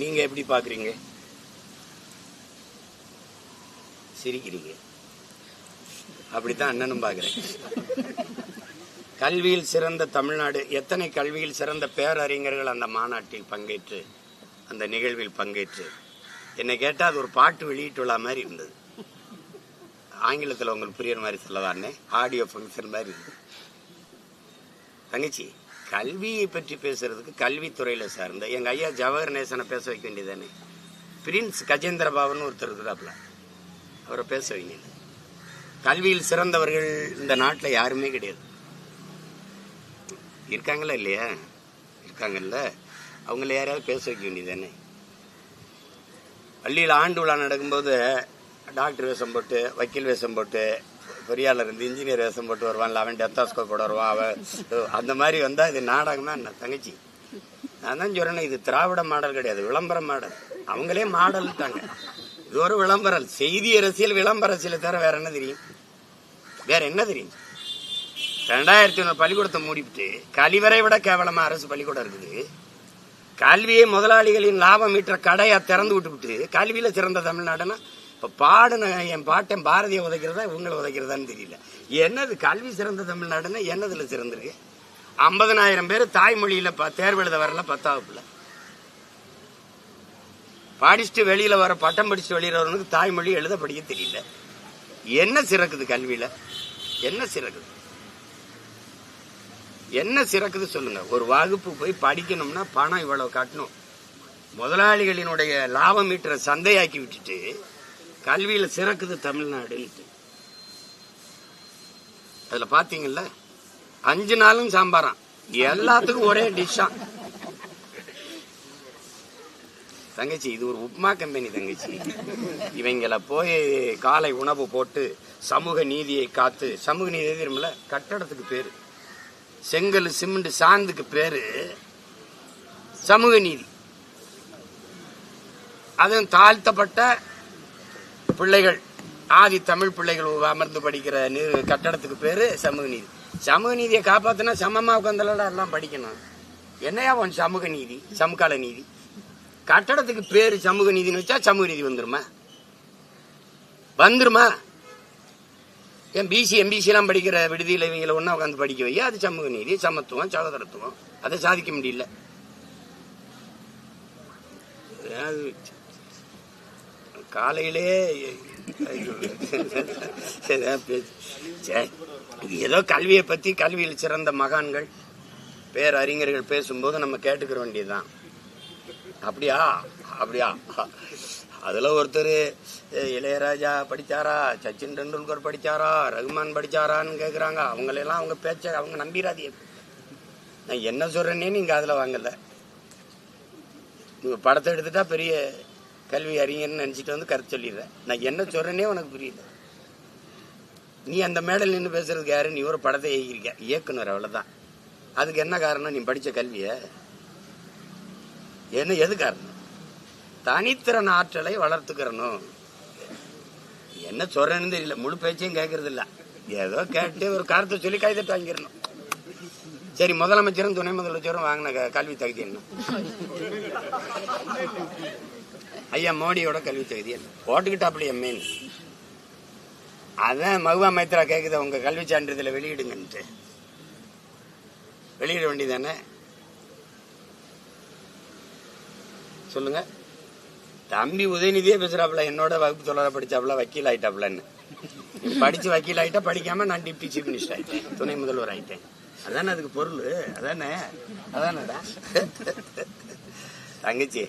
நீங்க எப்படி பாக்குறீங்க? சிரிக்கிறீங்க. அப்படித்தான் அண்ணனும் பாக்குறேன். கல்வியில் சிறந்த தமிழ்நாடு, எத்தனை கல்வியில் சிறந்த பேரறிஞர்கள் அந்த மாநாட்டில் பங்கேற்று, அந்த நிகழ்வில் பங்கேற்று, என்னை கேட்டால் அது ஒரு பாட்டு வெளியிட்டுள்ள மாதிரி இருந்தது. ஆங்கிலத்தில் உங்களுக்கு புரியுற மாதிரி சொல்லவாருன்னு ஆடியோ ஃபங்க்ஷன் மாதிரி இருந்தது. தங்கச்சி, கல்வியை பற்றி பேசுறதுக்கு கல்வித்துறையில் சார்ந்த எங்க ஐயா ஜவஹர் நேசனை பேச வைக்க வேண்டியதானே. பிரின்ஸ் கஜேந்திர பாபுன்னு ஒருத்தர் இருக்கிறாப்ல, அவரை பேச வைங்க. கல்வியில் சிறந்தவர்கள் இந்த நாட்டில் யாருமே கிடையாது. இருக்காங்களா இல்லையா? இருக்காங்கல்ல. அவங்கள யாரையாவது பேச வைக்க வேண்டியதானே. பள்ளியில் ஆண்டு விழா நடக்கும்போது டாக்டர் வேஷம் போட்டு, வக்கீல் வேஷம் போட்டு, பொறியாளர் இருந்து இன்ஜினியர் வேஷம் போட்டு வருவான்ல, அவன் டெத்தாஸ்கோப் போட வருவான். அவன் அந்த மாதிரி வந்தா இது நாடகம்னா என்ன தங்கச்சி? நான் தான் சொல்றேன், இது திராவிட மாடல் கிடையாது, விளம்பர மாடல். அவங்களே மாடல்ட்டாங்க. இது ஒரு விளம்பரம், செய்தி அரசியல், விளம்பர அரசியல் தவிர வேற என்ன தெரியும்? வேற என்ன தெரியும்? 2500 பள்ளிக்கூடத்தை மூடிவிட்டு கழிவறை விட கேவலமா அரசு பள்ளிக்கூடம் இருக்குது. கல்வியை முதலாளிகளின் லாபம் ஈட்டுற கடையா திறந்து விட்டு கல்வியில சிறந்த தமிழ்நாடுன்னா, இப்ப பாடுன என் பாட்டன் பாரதியை உதைக்கிறதா இவங்களை உதைக்கிறதான்னு தெரியல. என்னது கல்வி சிறந்த தமிழ்நாடுன்னா என்னதுல சிறந்திருக்கு? 50,000 பேர் தாய்மொழியில தேர்வு எழுத வரல 10th வகுப்புல. படிச்சுட்டு வெளியில வர, பட்டம் படிச்சுட்டு வெளியில வரவனுக்கு தாய்மொழி எழுத படிக்க தெரியல. என்ன சிறக்குது கல்வியில? என்ன சிறக்குது? என்ன சிறக்குது சொல்லுங்க. ஒரு வகுப்பு போய் படிக்கணும்னா பணம் இவ்வளவு காட்டணும். முதலாளிகளினுடைய லாபம் ஈட்டுற சந்தையாக்கி விட்டுட்டு கல்வியில சிறக்குது தமிழ்நாடு. அதுல பாத்தீங்கல்ல, 5 நாளும் சாம்பாராம், எல்லாத்துக்கும் ஒரே டிஷ்ஷா. தங்கச்சி, இது ஒரு உப்மா கம்பெனி தங்கச்சி. இவங்கள போய் காலை உணவு போட்டு சமூக நீதியை காத்து, சமூக நீதி தெரியுமில்ல, கட்டடத்துக்கு பேரு செங்கல் சிமெண்ட் சாந்துக்கு பேரு சமூக நீதி. அதுவும் தாழ்த்தப்பட்ட பிள்ளைகள், ஆதி தமிழ் பிள்ளைகள் அமர்ந்து படிக்கிற கட்டடத்துக்கு பேரு சமூக நீதி. சமூக நீதியை காப்பாத்தினா சமமா உட்காந்துலடா எல்லாம் படிக்கணும். என்னையா உன் சமூக நீதி? சமகால நீதி. கட்டடத்துக்கு பேரு சமூக நீதினு வச்சா சமூக நீதி வந்துருமா? வந்துருமா? ஏன் பிசி எம்பிசி எல்லாம் படிக்கிற விடுதியில் இவங்களை ஒன்னா உட்காந்து படிக்க வையா, அது சமூக நீதி, சமத்துவம், சகோதரத்துவம். அதை சாதிக்க முடியல. காலையிலே ஏதோ கல்வியை பத்தி, கல்வியில் சிறந்த மகான்கள், பேரறிஞர்கள் பேசும்போது நம்ம கேட்டுக்கிற வேண்டியதுதான். அப்படியா அப்படியா? அதுல ஒருத்தர் இளையராஜா படிச்சாரா, சச்சின் டெண்டுல்கர் படிச்சாரா, ரகுமான் படிச்சாரான்னு கேக்குறாங்க. அவங்களெல்லாம் அவங்க பேச்ச அவங்க நம்பிராதீங்க. நான் என்ன சொல்றேன்னே நீங்க அதுல வாங்கல. நீங்க படத்தை எடுத்துட்டா பெரிய கல்வி அறிஞர்னு நினைச்சிட்டு வந்து கருத்து சொல்லிடுற. நான் என்ன சொல்றேன்னே உனக்கு புரியல. நீ அந்த மேடல் நின்று பேசுறதுக்கு யாரு? நீ ஒரு படத்தை இயக்குனர், அவ்வளவுதான். அதுக்கு என்ன காரணம்? நீ படிச்ச கல்விய என்ன? எது காரணம்? தனித்திறன் ஆற்றலை வளர்த்துக்கிறணும். என்ன சொல்றேன்னு தெரியல, முழு பேச்சையும் கேட்கறது இல்ல. ஏதோ கேட்டு ஒரு கருத்தை சொல்லி கைதட்டு வாங்கிடணும். சரி, முதலமைச்சரும் துணை முதலமைச்சரும் வாங்கின கல்வி தகுதி என்ன? ஐயா மோடியோட கல்வி தகுதி என்ன? போட்டுக்கிட்டாப்ல எம்மேன். அதான் மகுவா மைத்ரா கேக்குது, உங்க கல்வி சான்றிதழை வெளியிடுங்கன்ட்டு. வெளியிட வேண்டியதானே? சொல்லுங்க. தம்பி உதயநிதியே பேசுறாப்ல, என்னோட வகுப்பு தொடர படிச்சாப்ல, வக்கீல் ஆயிட்டாப்லன்னு. படிச்சு வக்கீல் ஆயிட்டா, படிக்காம நான் டிப்டி சீஃப் மினிஸ்டர் ஆயிட்டேன், துணை முதல்வர் ஆயிட்டேன். அதானே அதுக்கு பொருள்? அதானே? அதானடா தங்கச்சி.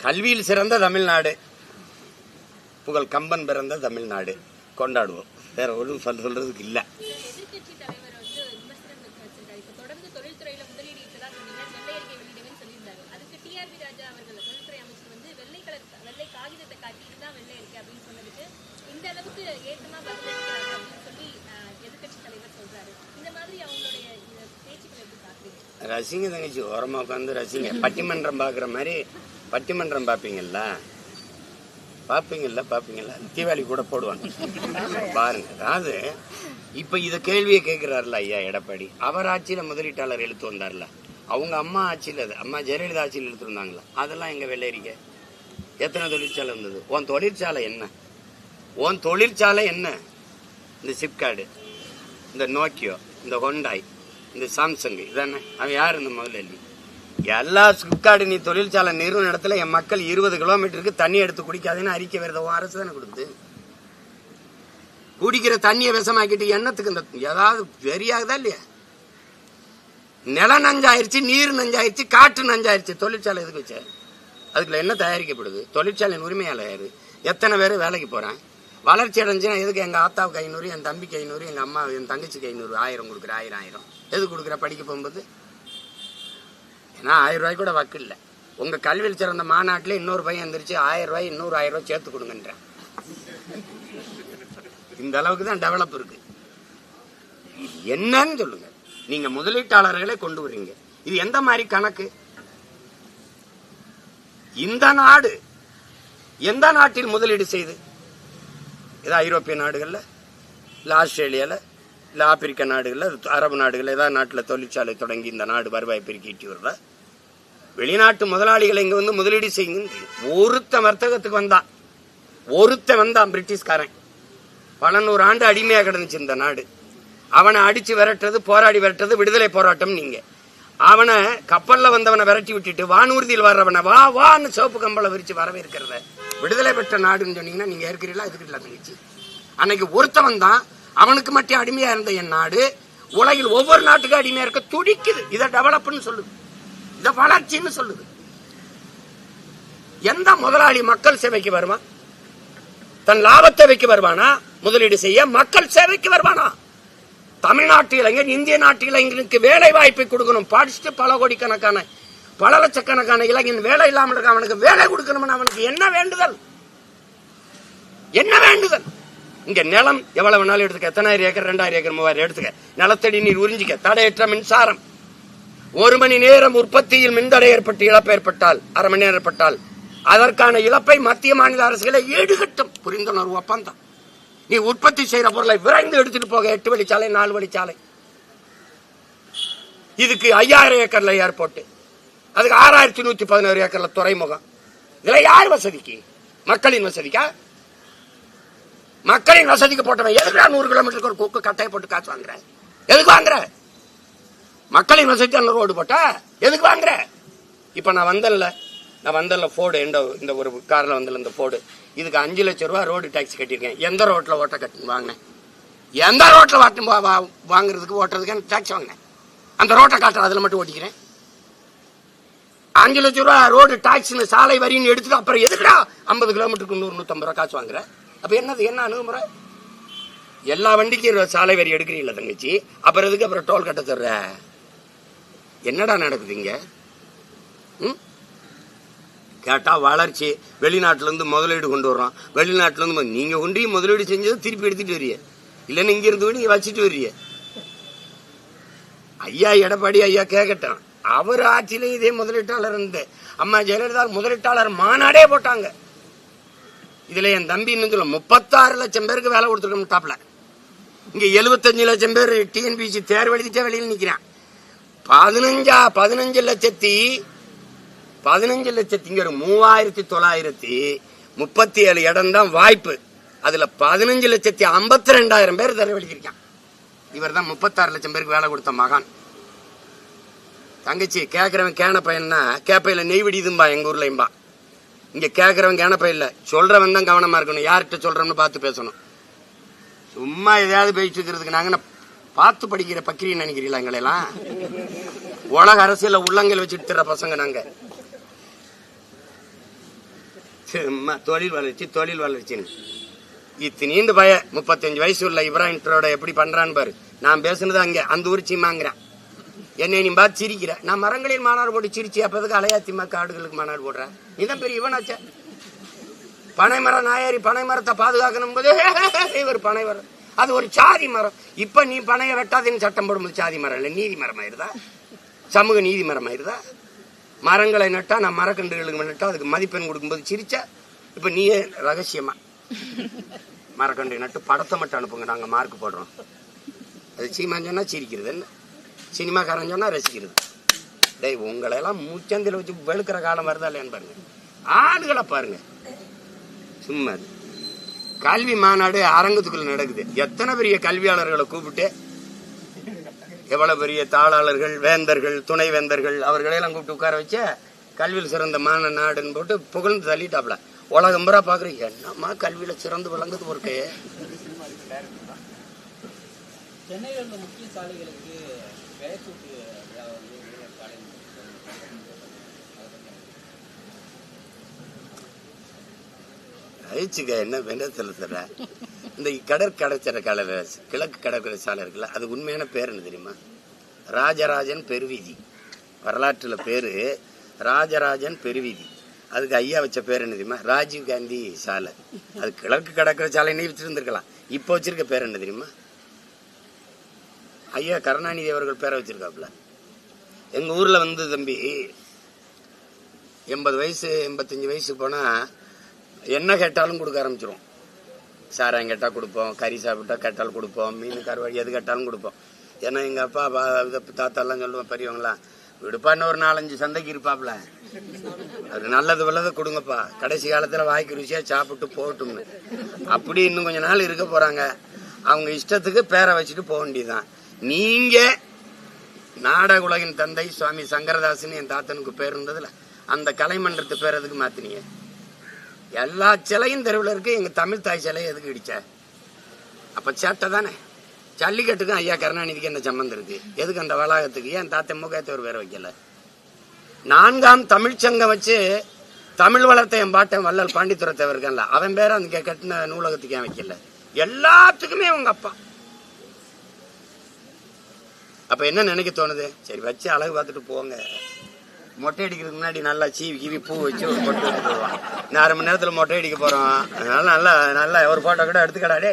கல்வியில் சிறந்த தமிழ்நாடு, புகழ் கம்பன் பிறந்த தமிழ்நாடு கொண்டாடுவோம். வேற ஒன்றும் சொல்றதுக்கு இல்ல. ரசிங்க தங்கச்சி, ஓரமா உட்காந்து ரசிங்க. பட்டிமன்றம் பாக்குற மாதிரி பட்டிமன்றம் பாப்பீங்கல்ல, தீபாவளி கூட போடுவாங்க பாருங்க. அதாவது இப்ப இத கேள்வியை கேட்கிறாருல ஐயா எடப்பாடி, அவர் ஆட்சியில முதலீட்டாளர் எழுத்து வந்தார்ல, அவங்க அம்மா ஆட்சியில், அது அம்மா ஜெயலலிதா ஆட்சியில் எடுத்துருந்தாங்களா, அதெல்லாம் எங்க வெள்ளரிக்க எத்தனை தொழிற்சாலை இருந்தது? உன் தொழிற்சாலை என்ன? உன் தொழிற்சாலை என்ன? இந்த சிப்கார்டு, இந்த நோக்கியோ, இந்த ஹொண்டாய், இந்த சாம்சங், இதானே? அவன் யார் இந்த முதலாளி? எல்லா சிப்கார்டு நீ தொழிற்சாலை நிறுவன இடத்துல என் மக்கள் 20 கிலோமீட்டருக்கு தண்ணி எடுத்து குடிக்காதுன்னு அறிக்கை வருத அரசு தானே கொடுத்து. குடிக்கிற தண்ணியை விஷமாக்கிட்டு எண்ணத்துக்கு இந்த ஏதாவது வெறியாகுதா இல்லையா? நிலம் நஞ்சாயிருச்சு, நீர் நஞ்சாயிருச்சு, காற்று நஞ்சாயிருச்சு. தொழிற்சாலை எதுக்கு வச்ச? அதுக்குள்ள என்ன தயாரிக்கப்படுது? தொழிற்சாலையின் உரிமையாளர் யாரு? எத்தனை பேர் வேலைக்கு போறான்? வளர்ச்சி அடைஞ்சுன்னா எதுக்கு எங்க ஆத்தாவுக்கு 500, என் தம்பிக்கு 500, எங்க அம்மா என் தங்கச்சிக்கு 500, 1000 கொடுக்குற, 1000 எது கொடுக்குற? படிக்க போகும்போது ஏன்னா 1000 ரூபாய் கூட வக்கு இல்லை. உங்க கல்வியில் சிறந்த மாநாட்டில் இன்னொரு பையன் எந்திரிச்சு 1000 ரூபாய், இன்னொரு 1000 ரூபாய் சேர்த்து கொடுங்கன்ற. இந்த அளவுக்கு தான் டெவலப் இருக்கு. என்னன்னு சொல்லுங்க. நீங்க முதலீட்டாளர்களை கொண்டு வர்றீங்க. இது எந்த மாதிரி கணக்கு? இந்த நாடு எந்த நாட்டில் முதலீடு செய்து? ஏதாவது ஐரோப்பிய நாடுகள்ல, இல்ல ஆஸ்திரேலியால, இல்ல ஆப்பிரிக்க நாடுகள்ல, அரபு நாடுகள்ல ஏதாவது நாட்டில் தொழிற்சாலை தொடங்கி இந்த நாடு வருவாய் பெருக்கிட்டு வருதா? வெளிநாட்டு முதலாளிகளை இங்க வந்து முதலீடு செய்யுங்க. ஒருத்த வர்த்தகத்துக்கு வந்தான் பிரிட்டிஷ்காரன். பல 100 ஆண்டு அடிமையா கிடந்துச்சு இந்த நாடு. அவனை அடிச்சு விரட்டுறது, போராடி விரட்டுறது விடுதலை போராட்டம். நீங்க அவனை கப்பல்ல வந்தவனை விரட்டி விட்டுட்டு வானூர்தியில் வர்றவனை வா வான்னு சிவப்பு கம்பளை விரிச்சு வரவேற்கிறத விடுதலை பெற்ற நாடுன்னு சொன்னீங்கன்னா நீங்க ஏற்கிறீங்களா? எதுக்கிட்டா தங்கச்சி? அன்னைக்கு ஒருத்தவன் தான் அவனுக்கு மட்டும் அடிமையா இருந்த என் நாடு உலகில் ஒவ்வொரு நாட்டுக்கும் அடிமையா இருக்க துடிக்குது. இதை டெவலப்னு சொல்லுது, இதை வளர்ச்சின்னு சொல்லுது. எந்த முதலாளி மக்கள் சேவைக்கு வருவான்? தன் லாபத்தை வைக்க வருவானா? முதலீடு செய்ய மக்கள் சேவைக்கு வருவானா? தமிழ்நாட்டு இளைஞர், இந்திய நாட்டு இளைஞர்களுக்கு வேலை வாய்ப்பை கொடுக்கணும். படிச்சுட்டு பல கோடிக்கணக்கான, பல லட்சக்கணக்கான இளைஞன் வேலை இல்லாமல் இருக்க, அவனுக்கு வேலை கொடுக்கணும்னு அவனுக்கு என்ன வேண்டுதல்? என்ன வேண்டுதல்? இங்க நிலம் எவ்வளவு வேணாலும் எடுத்துக்க. எத்தனாயிரம் ஏக்கர், 2000 ஏக்கர், 3000 எடுத்துக்க. நிலத்தடி நீர் உறிஞ்சிக்க. தடையற்ற மின்சாரம். 1 மணி நேரம் உற்பத்தியில் மின்தடை ஏற்பட்டு இழப்பு ஏற்பட்டால், அரை மணி நேரம் ஏற்பட்டால் அதற்கான இழப்பை மத்திய மாநில அரசுகளை ஈடுகட்டும். புரிந்துணர்வு ஒப்பந்தம். நீ உற்பத்தி செய்யற பொருளை விரைந்து எடுத்துட்டு போக. 8 வழிச்சாலை, 4 வழிச்சாலை. இதுக்கு 5000 ஏக்கர்ல ஏர்போர்ட், அதுக்கு 6111 ஏக்கர்ல துறைமுகம். இதுல யார் வசதிக்கு? மக்களின் வசதிக்கா? மக்களின் வசதிக்கு போட்டவன் எதுக்கு 100 கிலோமீட்டருக்கு ஒரு கொக்கு கட்டையை போட்டு காசு வாங்குற? எதுக்கு வாங்குற? மக்களின் வசதி அந்த ரோடு போட்ட எதுக்கு வாங்குற? இப்ப நான் வந்தல போர்டு, இந்த ஒரு கார்ல வந்தல இந்த போர்டு, இதுக்கு 5 லட்சம் ரூபாய் ரோடு டாக்ஸ் கட்டியிருக்கேன். எந்த ரோட்ல ஓட்ட கட்டு வாங்கினேன்? எந்த ரோட்ல வாங்குறதுக்கு ஓட்டுறதுக்கு டாக்ஸ் வாங்கினேன்? அந்த ரோட்டை காட்டுற, அதுல மட்டும் ஓட்டிக்கிறேன். 5 லட்சம் ரூபாய் ரோடு டாக்ஸ் சாலை வரின்னு எடுத்துட்டு அப்புறம் எதுக்குடா 50 கிலோமீட்டருக்கு 100-150 ரூபாய் காசு வாங்குற? அப்ப என்ன அணுகுமுறை? எல்லா வண்டிக்கும் சாலை வரி எடுக்கிறீங்களா தங்கச்சி? அப்புறம் எதுக்கு அப்புறம் டோல் கட்ட தர்ற? என்னடா நடக்குதுங்க? கேட்டா வளர்ச்சி, வெளிநாட்டுல இருந்து முதலீடு கொண்டு வர்றோம். வெளிநாட்டுல இருந்து நீங்க ஒன்றிய முதலீடு செஞ்சதை திருப்பி எடுத்துட்டு வர்றீங்க, இல்லன்னு இங்க இருந்து நீங்க வச்சுட்டு வர்றீங்க. ஐயா எடப்பாடி ஐயா கேட்கட்டும், அவர் ஆட்சியில இதே முதலீட்டாளர் இருந்து அம்மா ஜெயலலிதா முதலீட்டாளர் மாநாடே போட்டாங்க. இதுல என் தம்பி இன்னும் சொல்ல 36 லட்சம் பேருக்கு வேலை கொடுத்துருக்கோம் டாப்ல. இங்க 75 லட்சம் பேர் டிஎன்பிசி தேர்வு எழுதிட்டே வெளியில் நிக்கிறான். 15 லட்சத்தி 3937 இடம் தான் வாய்ப்பு. அதுல 15,52,000 பேர் தரவழிச்சிருக்கான். இவர் தான் 36 லட்சம் பேருக்கு வேலை கொடுத்த மகான். தங்கச்சி கேக்குறவன் கேன பையன்னா கேப்பையில நெய் விடிதும்பா எங்க ஊர்லயும்பா. இங்க கேக்குறவன் கேன பையில சொல்றவன் தான் கவனமா இருக்கணும். யார்கிட்ட சொல்றோம்னு பார்த்து பேசணும். சும்மா எதையாவது பேசிட்டு இருக்கிறதுக்கு நாங்க பார்த்து படிக்கிற பக்கிரின்னு நினைக்கிறீங்களா? எங்களெல்லாம் உலக அரசியல உள்ளங்கள் வச்சுட்டு தர்ற பசங்க நாங்க. தொழில் வளர்ச்சின்னு இத்தனீண்டு பய 35 வயசு உள்ள இப்ராஹிம் எப்படி பண்றான்னு பாரு. நான் பேசுனது அங்க அந்த ஊர் சீமாங்கிறேன். என்னை நீ பார்த்து சிரிக்கிற. நான் மரங்களில் மாநாடு போட்டு சிரிச்சு அப்பதுக்கு அலையாத்திமா காடுகளுக்கு மாநாடு போடுறேன். நீதான் பெரிய இவனாச்ச. பனைமரம் நாயாரி பனை மரத்தை பாதுகாக்கணும் போது இவர் பனை மரம், அது ஒரு சாதி மரம். இப்ப நீ பனையை வெட்டாதுன்னு சட்டம் போடும்போது சாதி மரம் இல்ல நீதி மரம் ஆயிருதா? சமூக நீதி மரம் ஆயிருதா? மரங்களை நட்டா, நான் மரக்கன்றுகளுக்கு நட்டா அதுக்கு மதிப்பெண் கொடுக்கும்போது சிரிச்சா. இப்ப நீயே ரகசியமா மரக்கன்று நட்டு படத்தை மட்டும் அனுப்புங்க, நாங்க மார்க் போடுறோம். அது சீமான் சொன்னா சிரிக்கிறது, என்ன சினிமாக்காரன் சொன்னா ரசிக்கிறது. டேய் உங்களை எல்லாம் முச்சந்தில வச்சு வெளுக்கிற காலம் வருதா இல்லையான்னு பாருங்க. ஆளுகளை பாருங்க. சும்மா கல்வி மாநாடு அரங்கத்துக்குள்ள நடக்குது. எத்தனை பெரிய கல்வியாளர்களை கூப்பிட்டு, எவ்வளவு பெரிய தாளாளர்கள், வேந்தர்கள், துணை வேந்தர்கள், அவர்களையெல்லாம் கூப்பிட்டு உட்கார வச்ச கல்வியில் சிறந்த மாநாடுன்னு போட்டு புகழ்ந்து தள்ளிட்டாப்ல. உலகம் பூரா பாக்குறீங்க, என்னம்மா கல்வியில சிறந்து விளங்குது பொறுக்கே. சென்னையில் உள்ள முக்கிய சாலைகளுக்கு அழிச்சுக்க என்ன வேண்டத்தில் தர. இந்த கடற்கடற்கரை கால கிழக்கு கடற்கரை சாலை இருக்குல்ல, அது உண்மையான பேர் என்ன தெரியுமா? ராஜராஜன் பெருவீதி. வரலாற்றுல பேரு ராஜராஜன் பெருவீதி. அதுக்கு ஐயா வச்ச பேர் என்ன தெரியுமா? ராஜீவ் காந்தி சாலை. அது கிழக்கு கடற்கரை சாலைன்னு வச்சிருந்துருக்கலாம். இப்ப வச்சிருக்க பேர் என்ன தெரியுமா? ஐயா கருணாநிதி அவர்கள் பேரை வச்சிருக்காப்புல. எங்க ஊர்ல வந்து தம்பி 80 வயசு 85 வயசு போனா என்ன கேட்டாலும் கொடுக்க ஆரம்பிச்சிரும். சாராயம் கேட்டால் கொடுப்போம், கறி சாப்பிட்டா கேட்டாலும் கொடுப்போம், மீன் கருவாடி எது கேட்டாலும் கொடுப்போம். ஏன்னா எங்கள் அப்பா தாத்தாலாம் சொல்லுவோம், பெரியவங்களாம் விடுப்பான்னு ஒரு 4-5 சந்தைக்கு இருப்பாப்புல. அது நல்லது வல்லதை கொடுங்கப்பா, கடைசி காலத்தில் வாய்க்கு ருசியாக சாப்பிட்டு போகட்டும்னு. அப்படி இன்னும் கொஞ்ச நாள் இருக்க போகிறாங்க. அவங்க இஷ்டத்துக்கு பேரை வச்சுட்டு போக வேண்டியதுதான். நீங்கள் நாடக உலகின் தந்தை சுவாமி சங்கரதாசன் என் தாத்தனுக்கு பேர் இருந்ததுல, அந்த கலைமன்றத்து பேர் எதுக்கு மாற்றினீங்க? எல்லா சிலையும் தெருவில் இருக்கு, எங்க தமிழ் தாய் சிலையை எதுக்கு இடிச்ச? அப்ப சேட்டை தானே. ஜல்லிக்கட்டுக்கும் ஐயா கருணாநிதிக்கு என்ன சம்பந்தம் இருக்கு? எதுக்கு அந்த வளாகத்துக்கு ஏன் தாத்த முகத்தவர் பேர் வைக்கல? 4ஆம் தமிழ்ச்சங்கம் வச்சு தமிழ் வளர்த்த என் பாட்டன் வள்ளல் பாண்டித்துரைத்தவர் இருக்கான்ல, அவன் பேரை அந்த கட்டின நூலகத்துக்கு ஏன் வைக்கல? எல்லாத்துக்குமே உங்க அப்பா. அப்ப என்ன நினைக்க தோணுது? சரி வச்சு அழகு பார்த்துட்டு போங்க. மொட்டை அடிக்கிறதுக்கு முன்னாடி நல்லா சீவி கீவி பூ வச்சு ஒரு மொட்டை அடிக்க போடுவான். 1/2 மணி நேரத்தில் மொட்டை அடிக்க போறோம். அதனால நல்லா நல்லா ஒரு போட்டோ கூட எடுத்துக்கடாடே.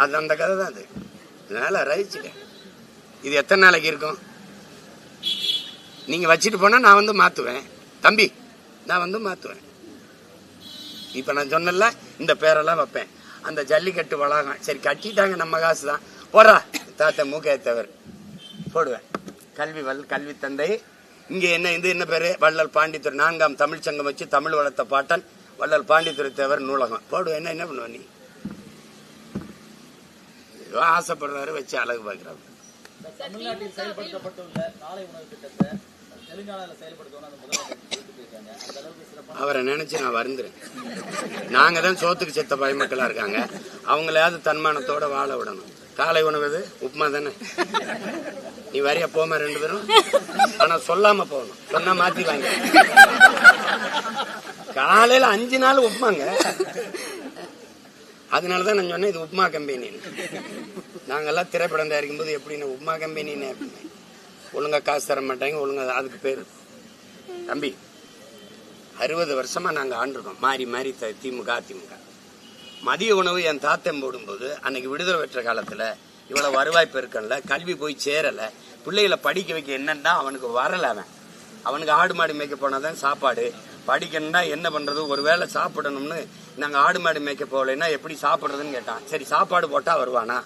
அது அந்த கதை தான். அது அதனால ரசிச்சுட்டேன். இது எத்தனை நாளைக்கு இருக்கும்? நீங்க வச்சுட்டு போனா நான் வந்து மாத்துவேன் தம்பி, நான் வந்து மாத்துவேன். இப்ப நான் சொன்னல இந்த பேரெல்லாம் வைப்பேன். அந்த ஜல்லிக்கட்டு வளாகம் சரி கட்டிட்டாங்க, நம்ம காசு தான் போறா. தாத்த மூக்கையத்தவர் போடுவேன். கல்வி தந்தை. இங்க என்ன பேரு? வள்ளல் பாண்டித்துறை. 4ஆம் தமிழ்ச்சங்கம் வச்சு தமிழ் வளர்த்த பாட்டன் வள்ளல் பாண்டித்துறை தேவர் நூலகம் போடுவேன். என்ன பண்ணுவ நீ? ஆசைப்படுறாரு, வச்சு அழகு பார்க்கிறாரு. தமிழ்நாட்டில் செயல்படுத்தப்பட்டுள்ள காலை உணவு திட்டத்தை தெலுங்கானாவில் செயல்படுத்தணும். அவரை நினைச்சு நான் வருந்துறேன். நாங்க தான் சோத்துக்கு செத்த பயமக்களா இருக்காங்க. அவங்களையாவது தன்மானத்தோட வாழ விடணும். காலை உணவு உப்புமா தானே. நீ வரையா போமா 2 பேரும். ஆனா சொல்லாம போகணும், சொன்னா மாத்தி வாங்க. காலையில 5 நாள் உப்புமாங்க. அதனாலதான் நான் சொன்னேன் இது உப்புமா கம்பெனி. நாங்கெல்லாம் திரைப்படம் தயாரிக்கும் போது எப்படின்னு உப்புமா கம்பெனின்னு ஒழுங்கா காசு தர மாட்டாங்க. ஒழுங்கா அதுக்கு பேரு தம்பி 60 வருஷமா நாங்க ஆண்டிருக்கோம். மாறி மாறி திமுக அதிமுக. மதிய உணவு என் தாத்தன் போடும்போது அன்னைக்கு விடுதலை பெற்ற காலத்துல இவ்வளவு வருவாய் பெருக்கல, கல்வி போய் சேரல, பிள்ளைகளை படிக்க வைக்க என்னன்னா அவனுக்கு வரல. அவனுக்கு ஆடு மாடு மேய்க்க போனாதான் சாப்பாடு. படிக்கணும்னா என்ன பண்றது? ஒரு வேளை சாப்பிடணும்னு நாங்க ஆடு மாடு மேய்க்க போகலைன்னா எப்படி சாப்பிடுறதுன்னு கேட்டான். சரி சாப்பாடு போட்டா வருவானா?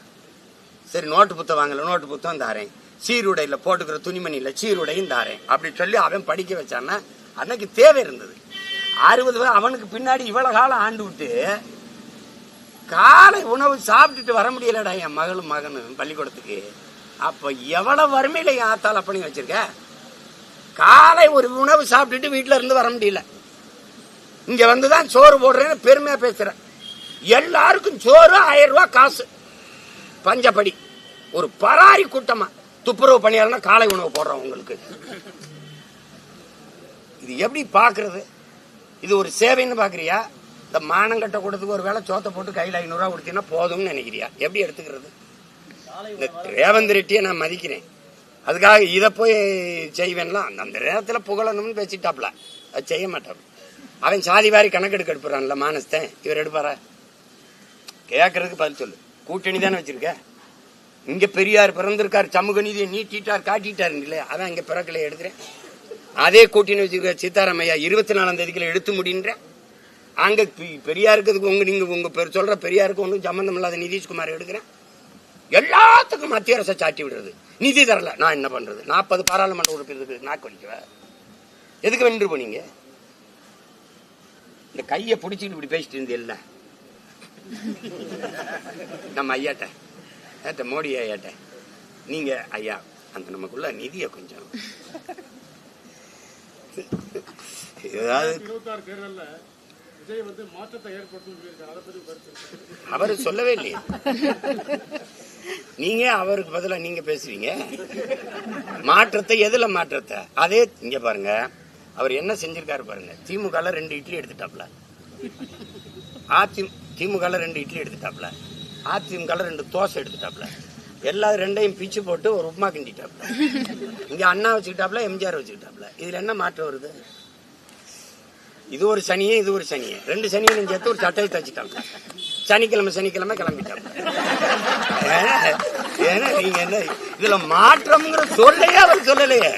சரி நோட்டு புத்தகம் வாங்கல, நோட்டு புத்தகம் தாரேன். சீருடையில போட்டுக்கிற துணிமணியில சீருடையும் தாரேன் அப்படி சொல்லி அவன் படிக்க வச்சான்னா அன்னைக்கு தேவை இருந்தது. 60 அவனுக்கு பின்னாடி இவ்வளவு காலம் ஆண்டு விட்டு காலை உணவு சாப்பிட்டுட்டு வர முடியலடா என் மகனும் பள்ளிக்கூடத்துக்கு. அப்ப எவ்வளவு வறுமையில என் ஆத்தால் அப்படி வச்சிருக்க? காலை ஒரு உணவு சாப்பிட்டுட்டு வீட்டுல இருந்து வர முடியல. இங்க வந்துதான் சோறு போடுறேன்னு பெருமையா பேசுறேன். எல்லாருக்கும் சோறு 1000 ரூபாய் காசு. பஞ்சப்படி ஒரு பராரி கூட்டமா துப்புரவு பணியாளர்னா காலை உணவு போடுறோம் உங்களுக்கு. இது எப்படி பாக்குறது? இது ஒரு சேவைன்னு பாக்குறியா? இந்த மானங்கட்ட கூட்டத்துக்கு ஒரு வேளை சோத்தை போட்டு கையில் 500 ரூபா கொடுத்தீங்கன்னா போதும்னு நினைக்கிறியா? எப்படி எடுத்துக்கிறது? இந்த ரேவந்த் ரெட்டியை நான் மதிக்கிறேன், அதுக்காக இதை போய் செய்வேன்லாம் அந்த நேரத்தில் புகழணும்னு பேசிட்டாப்ல. அது செய்ய மாட்டாப்ல. அவன் சாதி வாரி கணக்கெடுக்க எடுப்புறான்ல மானஸ்தன். இவர் எடுப்பாரா? கேட்கறதுக்கு பதில் சொல்லு. கூட்டணி தானே வச்சிருக்க. இங்க பெரியார் பிறந்திருக்காரு, சமூக நீதியை நீட்டிட்டார் காட்டிட்டாரு இல்லையா? அதான் இங்க பிறக்கலையே எடுக்கிறேன். அதே கூட்டணி வச்சிருக்க சீதாராமையா 24ஆம் தேதிக்குள்ள எடுத்து முடின்ற. அங்க பெரியாருக்கு உங்க நீங்க உங்க சொல்ற பெரியாருக்கு ஒன்றும் சம்பந்தம் இல்லாத நிதிஷ்குமார் எடுக்கிறேன். எல்லாத்துக்கும் மத்திய அரசை சாட்டி விடுறது. நிதி தரல, நான் என்ன பண்றது? 40 பாராளுமன்ற உறுப்பினருக்கு நாக்கு வலிக்கவ? எதுக்கு வென்று போனீங்க? இந்த கையை பிடிச்சிட்டு இப்படி பேசிட்டு இருந்தீல்ல நம்ம ஐயாட்ட மோடி ஐயாட்ட, நீங்க ஐயா அந்த நமக்குள்ள நிதியை கொஞ்சம் ஏதாவது அவரு சொல்லவே இல்லையே. நீங்க அவருக்கு பதிலா நீங்க பேசுவீங்க. மாற்றத்தை எதுல மாற்றத்தை? அதே இங்க பாருங்க, அவர் என்ன செஞ்சிருக்காரு பாருங்க. திமுக 2 இட்லி எடுத்துட்டாப்ல, திமுக 2 இட்லி எடுத்துட்டாப்ல, அதிமுக 2 தோசை எடுத்துட்டாப்ல, எல்லா 2ஐயும் பிச்சு போட்டு ஒரு உப்புமா கிண்டிட்டாப்ல. இங்க அண்ணா வச்சுக்கிட்டாப்ல, எம்ஜிஆர் வச்சுக்கிட்டாப்ல. இதுல என்ன மாற்றம் வருது? இது ஒரு சனியே, இது ஒரு சனியே, 2 சனியும் சேர்த்து ஒரு சட்டையை தச்சுட்டாங்க. சனிக்கிழமை கிளம்பிட்டாங்க. ஏன்னா நீங்க என்ன இதுல மாற்றம்ங்கிற சொல்லையே அவர் சொல்லலையே.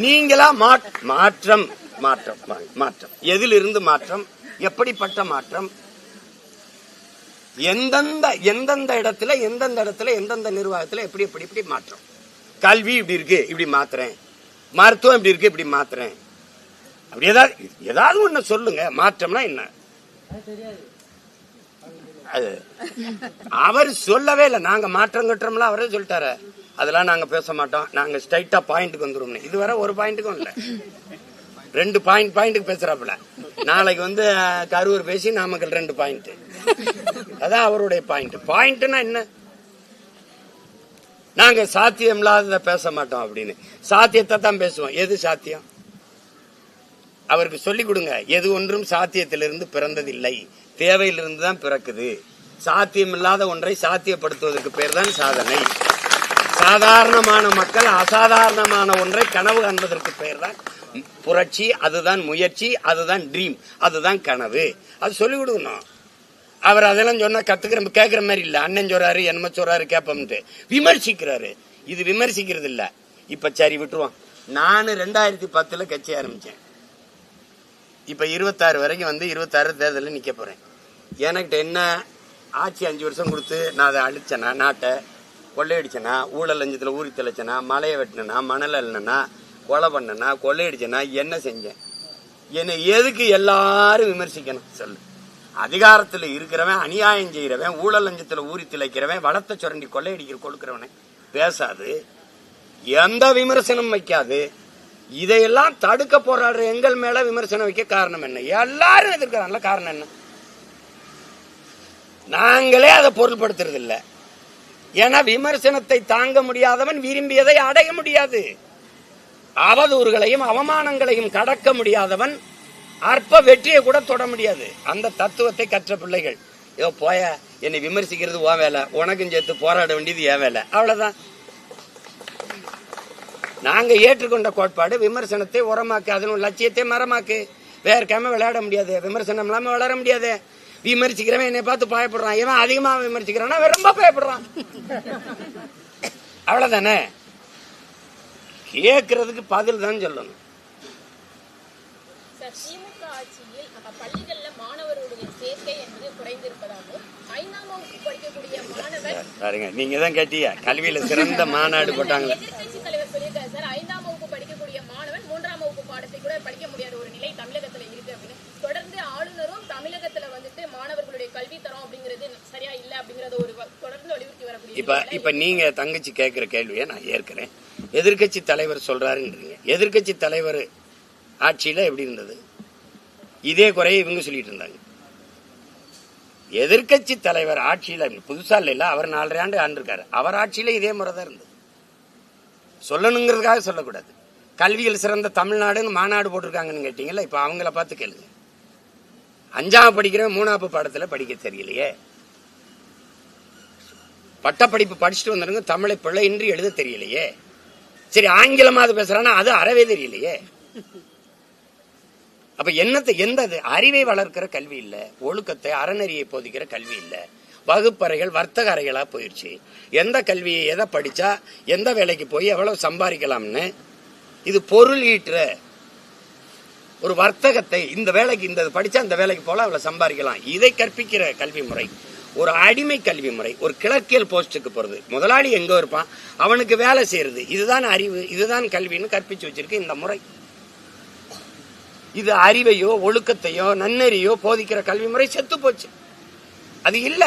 நீங்களா மாற்றம் மாற்றம் மாற்றம் எதிலிருந்து மாற்றம்? எப்படிப்பட்ட மாற்றம்? எந்தெந்த இடத்துல எந்தெந்த நிர்வாகத்துல எப்படி மாற்றம்? கல்வி இப்படி இருக்கு, இப்படி மாத்துறேன். மருத்துவம் இப்படி இருக்கு, இப்படி மாத்துறேன். அப்படி ஏதாவது ஒண்ணு சொல்லுங்க. மாற்றம்னா என்ன? அது அவர் சொல்லவே இல்லை. நாங்க மாற்றம் கட்டுறோம்ல, அவரே சொல்லிட்டாரு. அதெல்லாம் நாங்க பேச மாட்டோம், நாங்க ஸ்ட்ரைட்டா பாயிண்ட்டுக்கு வந்துரும். இதுவரை ஒரு பாயிண்ட்டுக்கும் இல்ல, 2 பாயிண்ட்டுக்கு பேசுறாப்புல. நாளைக்கு கரூர் பேசி நாமக்கல் 2 பாயிண்ட். அதான் அவருடைய பாயிண்ட்னா என்ன? நாங்க சாத்தியம் இல்லாதத பேச மாட்டோம் அப்படின்னு. சாத்தியத்தை தான் பேசுவோம். எது சாத்தியம்? அவருக்கு சொல்லிக் கொடுங்க. எது ஒன்றும் சாத்தியத்திலிருந்து பிறந்ததில்லை, தேவையிலிருந்து தான் பிறக்குது. சாத்தியம் இல்லாத ஒன்றை சாத்தியப்படுத்துவதற்கு பேர் தான் சாதனை. சாதாரணமான மக்கள் அசாதாரணமான ஒன்றை கனவு காண்பதற்கு பெயர் தான் புரட்சி. அதுதான் முயற்சி, அதுதான் ட்ரீம், அதுதான் கனவு. அது சொல்லிக் கொடுக்கணும். அவர் அதெல்லாம் சொன்னா கேட்கிற மாதிரி இல்ல. அண்ணன் சொல்றாரு, என்னமோ சொல்றாரு, கேட்போம்ட்டு விமர்சிக்கிறாரு. இது விமர்சிக்கிறது இல்ல. இப்ப சரி விட்டுருவோம். நான் 2010 கட்சி ஆரம்பிச்சேன். இப்ப 26 வரைக்கும் 26 தேர்தலில் நிக்க போறேன். எனக்கு என்ன ஆட்சி 5 வருஷம் கொடுத்து நான் அதை அழிச்சேனா? நாட்டை கொள்ளையடிச்சனா? ஊழல் லஞ்சத்துல ஊறி தெளிச்சனா? மலையை வெட்டினா? மணல் அள்ளினா? கொலை பண்ணனா? கொள்ளையடிச்சனா? என்ன செஞ்சேன்? என்னை எதுக்கு எல்லாரும் விமர்சிக்கணும் சொல்லு? அதிகாரத்துல இருக்கிறவன், அநியாயம் செய்யறவன், ஊழல் லஞ்சத்துல ஊறி திளைக்கிறவன், வளத்தை சுரண்டி கொள்ளையடிக்கிற கொடுக்கிறவனை பேசாது, எந்த விமர்சனம் வைக்காது. இதையெல்லாம் தடுக்க போராடுற எங்கள் மேல விமர்சனம் வைக்க காரணம் என்ன? எல்லாரும் எதிர்க்கிறாங்கல்ல, காரணம் என்ன? நாங்களே அதை பொருள்படுத்துறது இல்ல. ஏன்னா விமர்சனத்தை தாங்க முடியாதவன் விரும்பியதை அடைய முடியாது. அவதூறுகளையும் அவமானங்களையும் கடக்க முடியாதவன் அற்ப வெற்றியை கூட தொட முடியாது. அந்த தத்துவத்தை கற்ற பிள்ளைகள். ஏதோ போய என்னை விமர்சிக்கிறது ஓ வேலை, உனக்கும் சேர்த்து போராட வேண்டியது ஏன் வேலை, அவ்வளவுதான். நாங்க ஏற்றுக்கொண்ட கோட்பாடு விமர்சனத்தை உரமாக்கு, அதன் லட்சியத்தை மரமாக்கு. வேர்க்காம விளையாட முடியாது, விமர்சனம் இல்லாம வளர முடியாது. விமர்சிக்கிறவன் என்னை பார்த்து பயப்படுறான், இவன் அதிகமா விமர்சிக்கிறான், ரொம்ப பயப்படுறான். அவ்வளவுதானே. கேட்கறதுக்கு பதில் தான் சொல்லணும். திமுக ஆட்சியில் பள்ளிகள்ல மாணவர்களுடைய சேர்க்கை என்பது குறைந்திருப்பதாகவும் 5ஆம் வகுப்பு படிக்கக்கூடிய மாணவர் பாருங்க, நீங்க தான் கேட்டீங்க கல்வியில சிறந்த மாநாடு போட்டாங்க. எதிர்கட்சி தலைவர் சொல்லியிருக்காரு சார், 5ஆம் வகுப்பு படிக்கக்கூடிய மாணவன் 3ஆம் வகுப்பு பாடத்தை கூட படிக்க முடியாத ஒரு நிலை தமிழகத்துல இருக்கு அப்படின்னு. தொடர்ந்து ஆளுநரும் தமிழகத்துல மாணவர்களுடைய கல்வி தரம் அப்படிங்கிறது சரியா இல்ல அப்படிங்கறத ஒரு தொடர்ந்து வலியுறுத்தி வரக்கூடிய. இப்ப நீங்க தங்கச்சி கேட்கிற கேள்வியை நான் ஏற்கிறேன். எதிர்கட்சி தலைவர் சொல்றாருன்றீங்க. எதிர்கட்சி தலைவர் ஆட்சியில எப்படி இருந்தது? இதே குறைய இவங்க சொல்லிட்டு இருந்தாங்க. எதிர்கட்சி தலைவர் ஆட்சியில புதுசா இல்ல, அவர் 4.5 ஆண்டு ஆண்டிருக்காரு. அவர் ஆட்சியில இதே முறைதான் இருந்தது. சொல்லணுங்கிறதுக்காக சொல்லக்கூடாது. கல்வியில் சிறந்த தமிழ்நாடுன்னு மாநாடு போட்டிருக்காங்கன்னு கேட்டீங்கல்ல, இப்ப அவங்கள பார்த்து கேளுங்க. 5ஆம் படிக்கிறவன் 3ஆம் பாடத்துல படிக்க தெரியலையே. பட்டப்படிப்பு படிச்சுட்டு வந்துருங்க, தமிழை பிழையின்றி எழுத தெரியலையே. சரி ஆங்கிலமாவது பேசுறானா, அது அறவே தெரியலையே. அப்ப எந்த அறிவை வளர்க்கிற கல்வி இல்ல, ஒழுக்கத்தை அறநெறியை போதிக்கிற கல்வி இல்ல, வகுப்பறைகள் வர்த்தக அறைகளா போயிடுச்சு. எந்த கல்வியை எதை படிச்சா எந்த வேலைக்கு போய் எவ்வளவு சம்பாதிக்கலாம்னு, இது பொருள் ஈட்டுற ஒரு வர்த்தகத்தை, இந்த வேலைக்கு இந்த படிச்சா இந்த வேலைக்கு போல அவ்வளவு சம்பாதிக்கலாம், இதை கற்பிக்கிற கல்வி முறை. ஒரு அடிமை கல்வி முறை, ஒரு கிளர்க்கியல் போஸ்டுக்கு போறது, முதலாளி எங்க இருப்பான் அவனுக்கு வேலை செய்யறது, இதுதான் அறிவு, இதுதான் கல்வின்னு கற்பிச்சு வச்சிருக்கு இந்த முறை. இது அறிவையோ ஒழுக்கத்தையோ நன்னெறியோ போதிக்கிற கல்வி முறை செத்து போச்சு, அது இல்ல.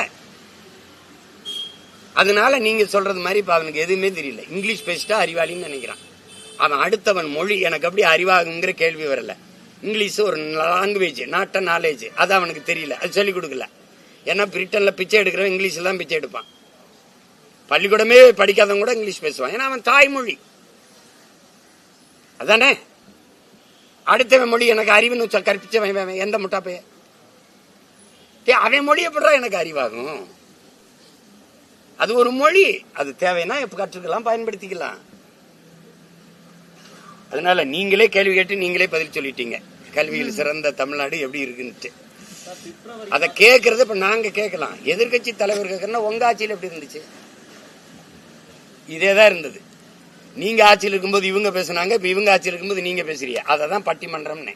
அதனால நீங்க சொல்றது மாதிரி இப்ப அவனுக்கு எதுவுமே தெரியல. இங்கிலீஷ் பேசிட்டா அறிவாளின்னு நினைக்கிறான். அவன் அடுத்தவன் மொழி எனக்கு அப்படி அறிவாகுங்கிற கேள்வி வரல. இங்கிலீஷ் ஒரு லாங்குவேஜ், நாட் அ நாலேஜ், அது அவனுக்கு தெரியல, அது சொல்லிக் கொடுக்கல. ஏன்னா பிரிட்டன்ல பிச்சை எடுக்கிறவன் இங்கிலீஷ்ல தான் பிச்சை எடுப்பான். பள்ளிக்கூடமே படிக்காதவன் கூட இங்கிலீஷ் பேசுவான், ஏன்னா அவன் தாய்மொழி அதானே. அடுத்தவன் மொழி எனக்கு அறிவுன்னு கற்பிச்சவன் எந்த முட்டாப்பைய, அவன் மொழி எப்படிதான் எனக்கு அறிவாகும்? அது ஒரு மொழி, அது தேவைன்னா எப்ப கற்றுக்கலாம், பயன்படுத்திக்கலாம். அதனால நீங்களே கேள்வி கேட்டு நீங்களே பதில் சொல்லிட்டீங்க. கல்வியில் சிறந்த தமிழ்நாடு எப்படி இருக்குன்னு அதை கேட்கறது இப்ப நாங்க கேட்கலாம். எதிர்கட்சி தலைவர் கேட்கறா உங்க ஆட்சியில் எப்படி இருந்துச்சு? இதேதான் இருந்தது. நீங்க ஆட்சியில் இருக்கும்போது இவங்க பேசுனாங்க, இப்ப இவங்க ஆட்சியில் இருக்கும்போது நீங்க பேசுறீங்க. அததான் பட்டிமன்றம்னு.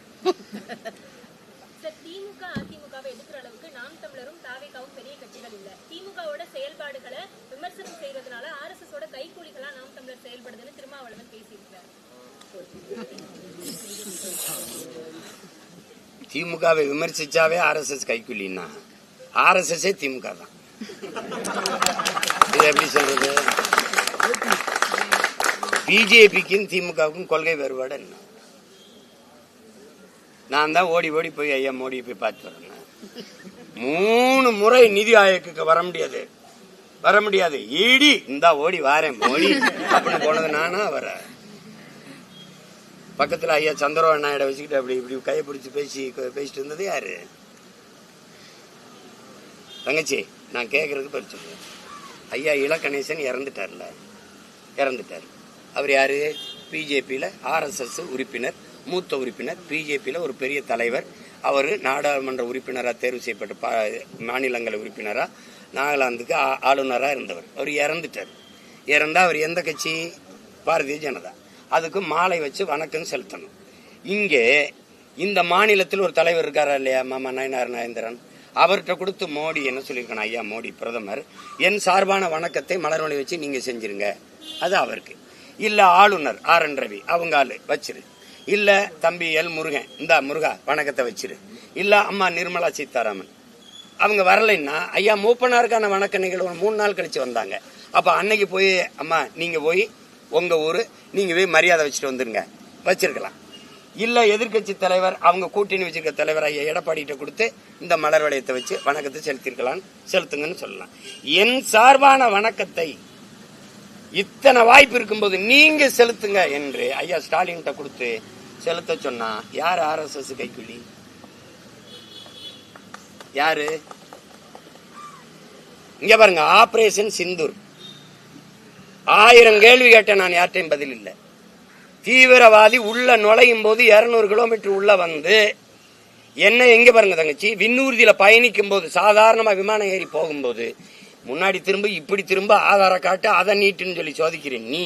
திமுக அதிமுகவை எதிர்க்கிற அளவுக்கு நாம் தமிழரும் தாவேகாவும் பெரிய கட்சிகள் இல்ல. திமுகவோட செயல்பாடுகளை விமர்சனம் செய்யறதுனால RSS ஓட கைக்கூலிகளா நாம் தமிழர் செயல்படுதுன்னு திருமாவளவன் பேசியிருக்கிறார். திமுகவை விமர்சிச்சாவே RSS கைக்கூலின்னா RSS திமுக தான். இது எப்படி சொல்றது? பிஜேபிக்கும் திமுகவுக்கும் கொள்கை வேறுபாடு என்ன? நான் தான் ஓடி ஓடி போய் ஐயா மோடியை போய் பார்த்து வரேன். 3 முறை நிதி ஆயோக்கு வர முடியாது. ஈடி இந்தா ஓடி வாரேன் மோடி அப்படின்னு போனது நானா வர. பக்கத்துல ஐயா சந்திரபாபு நாயுடு வச்சுக்கிட்டு அப்படி இப்படி கையை பிடிச்சி பேசிட்டு இருந்தது யாரு? தங்கச்சி நான் கேட்கறதுக்கு பதில் சொல்றேன். ஐயா இலகணேசன் இறந்துட்டார். அவர் யாரு? பிஜேபியில RSS உறுப்பினர், மூத்த உறுப்பினர், பிஜேபியில ஒரு பெரிய தலைவர். அவர் நாடாளுமன்ற உறுப்பினராக தேர்வு செய்யப்பட்ட மாநிலங்கள உறுப்பினரா, நாகாலாந்துக்கு ஆளுநராக இருந்தவர். அவர் இறந்துட்டார். இறந்தா அவர் எந்த கட்சி? பாரதிய ஜனதா. அதுக்கு மாலை வச்சு வணக்கம் செலுத்தணும். இங்கே இந்த மாநிலத்தில் ஒரு தலைவர் இருக்காரா இல்லையா, மாமா நயனார் நாகேந்திரன், அவர்கிட்ட கொடுத்து மோடி என்ன சொல்லியிருக்கணும்? ஐயா மோடி பிரதமர், என் சார்பான வணக்கத்தை மலர்மலை வச்சு நீங்க செஞ்சிருங்க, அது அவருக்கு. இல்ல ஆளுநர் RN ரவி அவங்க ஆளு வச்சிரு. இல்ல தம்பி எல் முருகன், இந்த முருகா வணக்கத்தை வச்சிரு. இல்ல அம்மா நிர்மலா சீதாராமன் அவங்க வரலைன்னா ஐயா மூப்பனாருக்கான வணக்க நிகழ்வு 3 நாள் கழிச்சு வந்தாங்க. அப்ப அன்னைக்கு போய் அம்மா நீங்க போய் உங்க ஊரு நீங்க போய் மரியாதை வச்சுட்டு வந்துருங்க, வச்சிருக்கலாம். இல்ல எதிர்கட்சி தலைவர் அவங்க கூட்டணி வச்சிருக்க தலைவர் ஐயா எடப்பாடிட்ட கொடுத்து இந்த மலர் வளையத்தை வச்சு வணக்கத்தை செலுத்துங்கன்னு சொல்லலாம். என் சார்பான வணக்கத்தை இத்தனை வாய்ப்பு இருக்கும்போது நீங்க செலுத்துங்க என்று ஐயா ஸ்டாலின் கொடுத்து செலுத்த சொன்னா யாரு RSS கைக்கூலி? யாரு? இங்க பாருங்க, ஆபரேஷன் சிந்தூர் 1000 கேள்வி கேட்டேன், நான் யார்ட்டையும் பதில் இல்லை. தீவிரவாதி உள்ள நுழையும் போது 200 கிலோமீட்டர் உள்ள வந்து என்ன எங்க பாருங்க தங்கச்சி, விண்ணூர்தியில பயணிக்கும் போது சாதாரணமா விமானம் ஏறி போகும்போது முன்னாடி திரும்ப இப்படி திரும்ப ஆதார காட்டு அதை நீட்டுன்னு சொல்லி சோதிக்கிறேன். நீ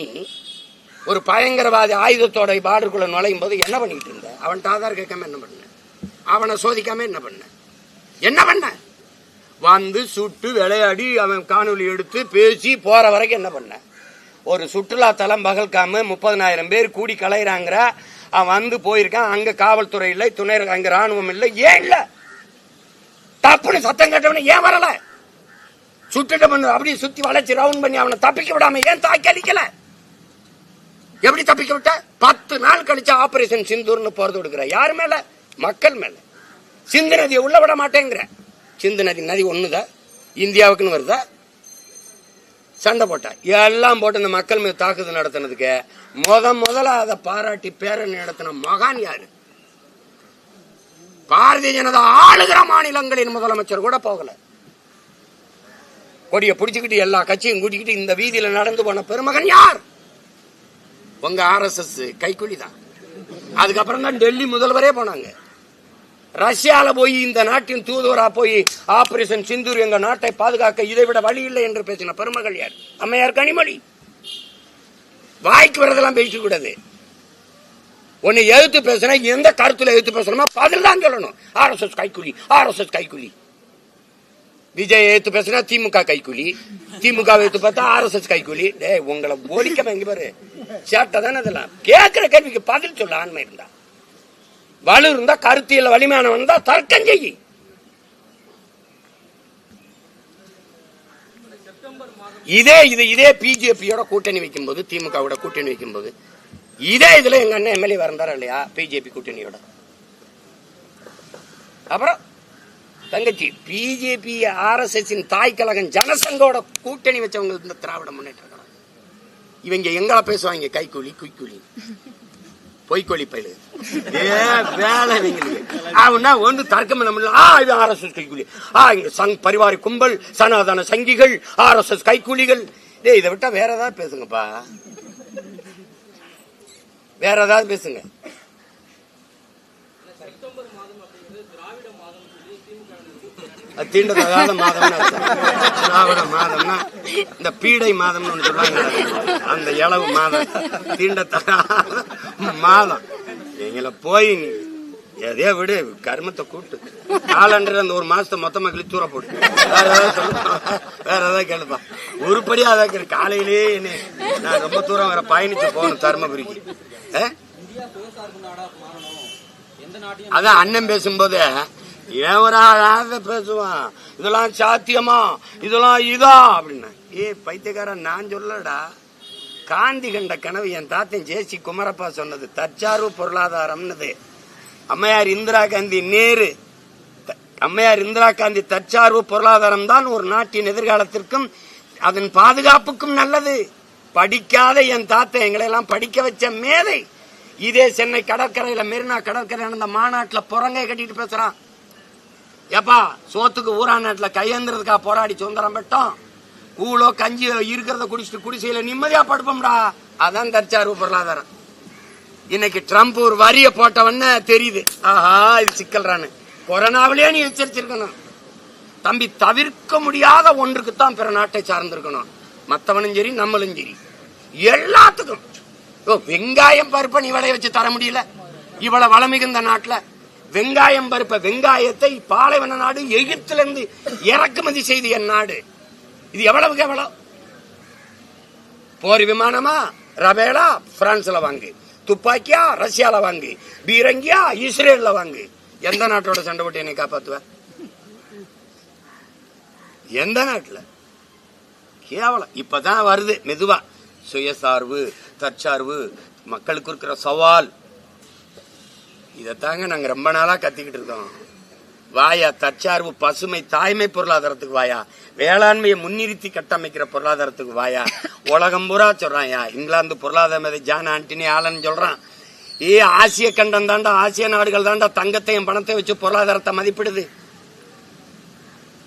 ஒரு பயங்கரவாதி ஆயுதத்தோட பார்டருக்குள்ள நுழையும் போது என்ன பண்ணிட்டு இருந்த? அவன்கிட்ட ஆதார் கேட்காம என்ன பண்ண? அவனை சோதிக்காம என்ன பண்ண? வந்து சுட்டு விளையாடி அவன் காணொலி எடுத்து பேசி போற வரைக்கும் என்ன பண்ண? ஒரு சுற்றுலா தலம் பகல்காம 30,000 பேர் கூடி கலையிறாங்கிற அவன் வந்து போயிருக்கான். அங்க காவல்துறை இல்லை, துணை அங்க ராணுவம் இல்லை. ஏன் இல்ல? தப்புன்னு சத்தம் கேட்டவன ஏன் வரல? சுட்டுட்டு பண்ண அப்படியே சுத்தி வளைச்சு ரவுண்ட் பண்ணி அவனை தப்பிக்க விடாம ஏன் தாக்கி அடிக்கல? எப்படி தப்பிக்க விட்ட? 10 நாள் கழிச்சு ஆபரேஷன் சிந்தூர்னு போறது கொடுக்குற. யாரு மேல? மக்கள் மேல. சிந்து நதியை உள்ள விட மாட்டேங்கிற. சிந்து நதி ஒண்ணுதான் இந்தியாவுக்குன்னு வருதா? சண்டை போட்டா எல்லாம் போட்டு இந்த மக்கள் மீது தாக்குதல் நடத்தினதுக்கு முதல்ல அதை பாராட்டி பேரணி நடத்தின மகான் யாரு? பாரதிய ஜனதா ஆளுகிற மாநிலங்களின் முதலமைச்சர் கூட போகல. கொடிய பிடிச்சுக்கிட்டு எல்லா கட்சியும் கூட்டிக்கிட்டு இந்த வீதியில நடந்து போன பெருமகன் யார்? உங்க RSS கைக்கூலி தான். அதுக்கப்புறம் தான் டெல்லி முதல்வரே போனாங்க. ரஷ்யால போய் இந்த நாட்டின் தூதுவரா போய் ஆபரேஷன் சிந்தூர் எங்க நாட்டை பாதுகாக்க இதை விட வழி இல்லை என்று பேசின பெருமகள் யார்? அம்மையார் கனிமொழி. வாய்க்கு வரதெல்லாம் பேச கூடாது. உன்னை எழுத்து பேசினா எந்த கருத்துல எழுத்து பேசணுமா பதில் தான் சொல்லணும். RSS கைக்கூலி. விஜய் ஏத்து பேசுனா திமுக கைக்கூலி, திமுக ஏத்து பார்த்தா RSS கைக்கூலி. டேய் உங்களை ஒழிக்காம எங்க பாரு சேட்டை தானே இதெல்லாம். கேட்கிற கேள்விக்கு பதில் சொல்ல ஆண்மை இருந்தா, வலு இருந்தா, கருத்தியல் வலிமையானவன் இருந்தா தர்க்கம் செய்யி. இதே பிஜேபியோட கூட்டணி வைக்கும் போது, திமுகவோட கூட்டணி வைக்கும் போது இதே இதுல எங்க அண்ணன் எம்எல்ஏ வரந்தாரா இல்லையா பிஜேபி கூட்டணியோட. அப்புறம் தங்கச்சி பிஜேபி RSS தாய் கழகம் ஜனசங்கோட கூட்டணி வச்சவங்க இந்த திராவிட முன்னேற்ற கழகம். இவங்க எங்கள பேசுவாங்க கைக்கூலி குய்க்கூலி பொய்கோழி பயிலு வேலை அவனா ஒன்று தர்க்கம் பண்ண முடியல. இது RSS கைக்கூலி, இங்க சங் பரிவாரி கும்பல், சனாதன சங்கிகள், RSS கைக்கூலிகள். இதை விட்டா வேற ஏதாவது பேசுங்கப்பா, வேற ஏதாவது பேசுங்க. தீண்டத்தகாத மாதம்னு அர்த்தம். திராவிட மாதம்னா இந்த பீடை மாதம்னு ஒண்ணு சொல்றாங்க, அந்த இளவு மாதம் தீண்டத்தகாத மாதம். எங்களை போய் எதையோ விடு, கர்மத்தை கூட்டு காலண்டர் அந்த ஒரு மாசத்தை மொத்தமா கிழிச்சூர போட்டு வேற ஏதாவது கேளுப்பா. உருப்படியா அதான் காலையிலேயே என்ன நான் ரொம்ப தூரம் வர பயணிச்சு போகணும் தர்மபுரிக்கு. அதான் அண்ணன் பேசும்போது ஏவராக பேசுவான், இதெல்லாம் சாத்தியமா, இதெல்லாம் இதா அப்படின்னா. பைத்தியக்காரன் நான் சொல்லடா, காந்தி கண்ட கனவு என் தாத்தன் ஜேசி குமரப்பா சொன்னது தற்சார்பு பொருளாதாரம்னது. அம்மையார் இந்திரா காந்தி நேரு, அம்மையார் இந்திரா காந்தி தற்சார்பு பொருளாதாரம் தான் ஒரு நாட்டின் எதிர்காலத்திற்கும் அதன் பாதுகாப்புக்கும் நல்லது. படிக்காத என் தாத்தன் எங்களை எல்லாம் படிக்க வச்ச மேதை. இதே சென்னை கடற்கரையில மெரினா கடற்கரை நடந்த மாநாட்டுல புறங்கை கட்டிட்டு பேசுறான். ஏப்பா சோத்துக்கு ஊரா நாட்டுல கையேந்திரதுக்கா போராடி சுதந்திரம் பெற்றோம், கூழோ கஞ்சியோ இருக்கிறத குடிச்சிட்டு குடிசையில நிம்மதியா படுப்போம்டா. அதான் தற்சார்பு பொருளாதாரம். இன்னைக்கு ட்ரம்ப் ஒரு வரிய போட்டவன்னு தெரியுது, ஆஹா இது சிக்கல்றான்னு. கொரோனாவிலேயே நீ எச்சரிச்சிருக்கணும் தம்பி. தவிர்க்க முடியாத ஒன்றுக்குத்தான் பிற நாட்டை சார்ந்திருக்கணும். மத்தவனும் சரி நம்மளும் சரி எல்லாத்துக்கும். வெங்காயம் பருப்பை நீ விளைய வச்சு தர முடியல இவ்வளவு வளம் மிகுந்த நாட்டுல. வெங்காயம் பருப்ப வெங்காயத்தை பாலைவன நாடு எகிப்திலிருந்து இறக்குமதி செய்து என் நாடு. இது எவ்வளவுக்கு எவ்வளவு? போர் விமானமா ரபேலா பிரான்ஸ்ல வாங்கு, துப்பாக்கியா ரஷ்யால வாங்கு, பீரங்கியா இஸ்ரேல்ல வாங்கு. எந்த நாட்டோட சண்டை போட்டு என்னை காப்பாத்துவ? எந்த நாட்டுல? கேவலம். இப்பதான் வருது மெதுவா சுயசார்பு, தற்சார்பு, மக்களுக்கு இருக்கிற சவால். இதத்தாங்க நாங்க ரொம்ப நாளா கத்திக்கிட்டு இருக்கோம். வாயா தற்சார்பு, பசுமை, தாய்மை பொருளாதாரத்துக்கு வாயா, வேளாண்மையை முன்னிறுத்தி கட்டமைக்கிற பொருளாதாரத்துக்கு வாயா. உலகம் பூரா சொல்றான். இங்கிலாந்து பொருளாதார மேதை ஜான் ஆண்டனி ஆலன் சொல்றான், ஆசிய கண்டம் தாண்டா, ஆசிய நாடுகள் தாண்டா தங்கத்தையும் பணத்தை வச்சு பொருளாதாரத்தை மதிப்பிடுது.